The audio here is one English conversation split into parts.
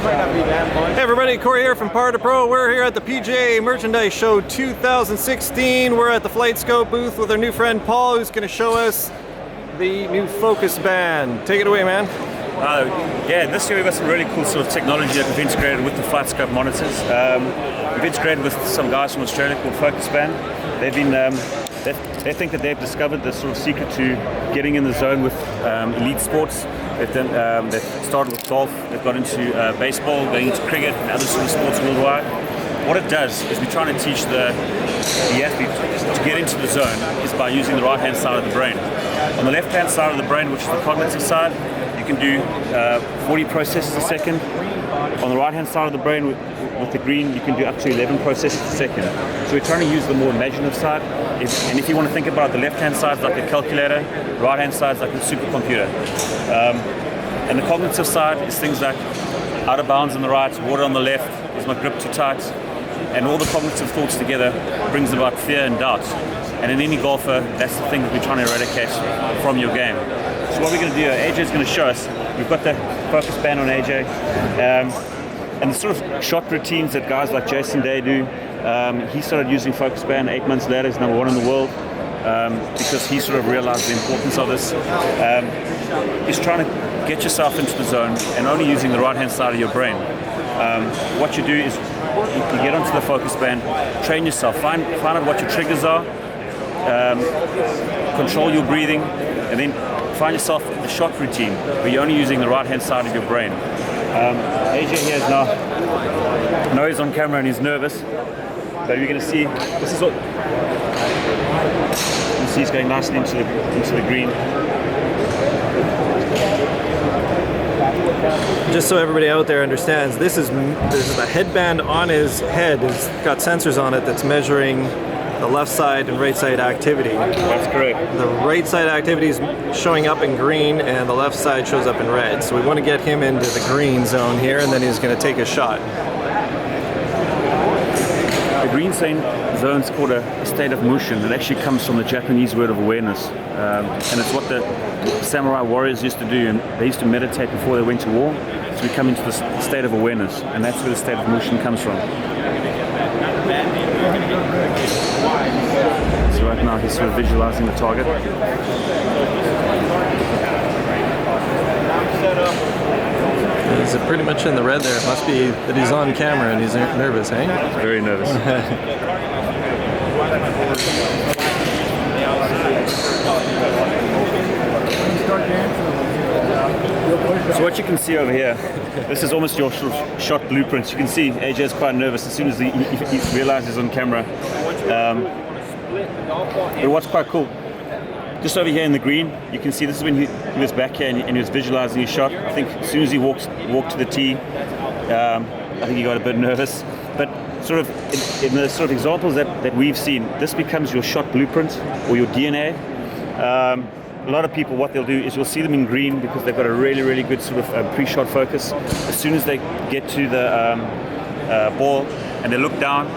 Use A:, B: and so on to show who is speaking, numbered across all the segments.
A: Hey everybody, Corey here from Par to Pro. We're here at the PGA Merchandise Show 2016. We're at the FlightScope booth with our new friend Paul, who's going to show us the new Focus Band. Take it away, man.
B: Yeah, this year we've got some really cool sort of technology that we've integrated with the FlightScope monitors. We've integrated with some guys from Australia called Focus Band. They've been, they think that they've discovered the sort of secret to getting in the zone with elite sports. They've started with golf, they've got into baseball, going into cricket and other sort of sports worldwide. What it does is we're trying to teach the athlete to get into the zone is by using the right-hand side of the brain. On the left-hand side of the brain, which is the cognitive side, you can do 40 processes a second. On the right-hand side of the brain, with the green, you can do up to 11 processes a second. So we're trying to use the more imaginative side. And if you want to think about the left-hand side like a calculator, right-hand side like a supercomputer. And the cognitive side is things like out of bounds on the right, water on the left, is my grip too tight? And all the cognitive thoughts together brings about fear and doubt. And in any golfer, that's the thing that we're trying to eradicate from your game. So what we're going to do, AJ is going to show us. We've got the Focus Band on AJ. And the sort of shot routines that guys like Jason Day do. He started using Focus Band 8 months later, he's #1 in the world. Because he sort of realized the importance of this. He's trying to get yourself into the zone and only using the right-hand side of your brain. What you do is you get onto the Focus Band, train yourself, find out what your triggers are, control your breathing, and then find yourself a shot routine where you're only using the right-hand side of your brain. AJ here is now, I know he's on camera and he's nervous, but you're going to see, this is what, you see he's going nicely into the green.
A: Just so everybody out there understands, this is a headband on his head. It's got sensors on it that's measuring the left side and right side activity.
B: That's correct.
A: The right side activity is showing up in green and the left side shows up in red. So we want to get him into the green zone here, and then he's going to take a shot.
B: The green zone is called a state of motion. It actually comes from the Japanese word of awareness. And it's what the samurai warriors used to do, and they used to meditate before they went to war. So we come into the state of awareness, and that's where the state of motion comes from. So right now he's sort of visualizing the target.
A: He's pretty much in the red there. It must be that he's on camera and he's nervous, eh?
B: Very nervous. So what you can see over here, this is almost your sort of shot blueprint. You can see AJ is quite nervous as soon as he realizes he's on camera. But what's quite cool, just over here in the green, you can see this is when he was back here and he was visualizing his shot. I think as soon as he walked to the tee, I think he got a bit nervous. But sort of in the sort of examples that we've seen, this becomes your shot blueprint or your DNA. A lot of people, what they'll do is you'll see them in green because they've got a really, really good sort of pre-shot focus. As soon as they get to the ball and they look down,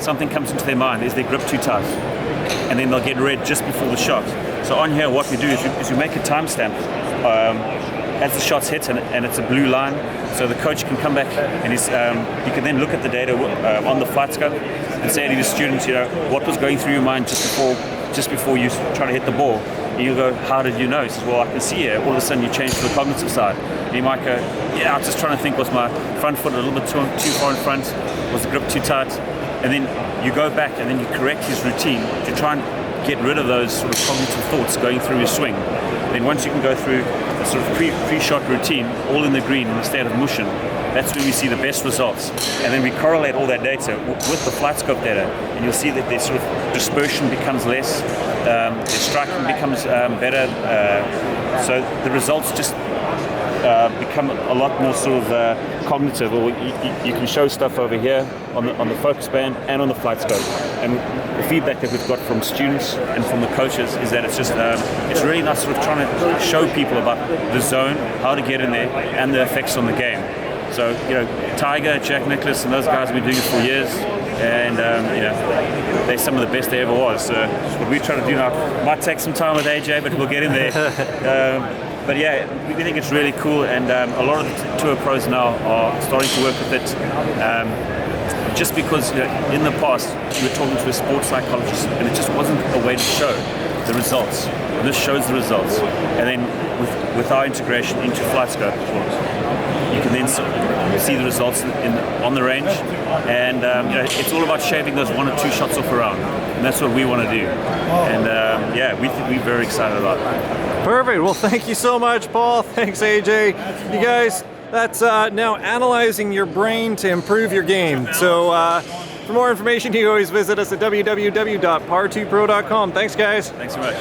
B: something comes into their mind. Is their grip too tight? And then they'll get red just before the shot. So on here, what we do is we make a timestamp as the shot's hit, and it's a blue line. So the coach can come back and he can then look at the data on the FlightScope and say to the students, what was going through your mind just before you try to hit the ball. And you'll go, how did you know? He says, well, I can see it. All of a sudden you change to the cognitive side. And you might go, yeah, I was just trying to think, was my front foot a little bit too far in front? Was the grip too tight? And then you go back and then you correct his routine to try and get rid of those sort of cognitive thoughts going through your swing. Then once you can go through a sort of pre-shot routine, all in the green in a state of motion, that's when we see the best results. And then we correlate all that data with the FlightScope data, and you'll see that their sort of dispersion becomes less, their striking becomes better, so the results just become a lot more sort of cognitive. Or you can show stuff over here on the Focus Band and on the FlightScope. And the feedback that we've got from students and from the coaches is that it's just it's really nice sort of trying to show people about the zone, how to get in there, and the effects on the game. So Tiger, Jack Nicklaus, and those guys have been doing it for years. And they're some of the best there ever was. So what we're trying to do now might take some time with AJ, but we'll get in there. But yeah, we think it's really cool, and a lot of the tour pros now are starting to work with it. Just because in the past you were talking to a sports psychologist and it just wasn't a way to show the results. This shows the results, and then with our integration into FlightScope, you can then see the results on the range, and it's all about shaving those 1 or 2 shots off a round, and that's what we want to do. And we're very excited about that.
A: Perfect. Well, thank you so much, Paul. Thanks, AJ. You guys, that's now analyzing your brain to improve your game. So for more information, you can always visit us at www.par2pro.com. Thanks, guys.
B: Thanks so much.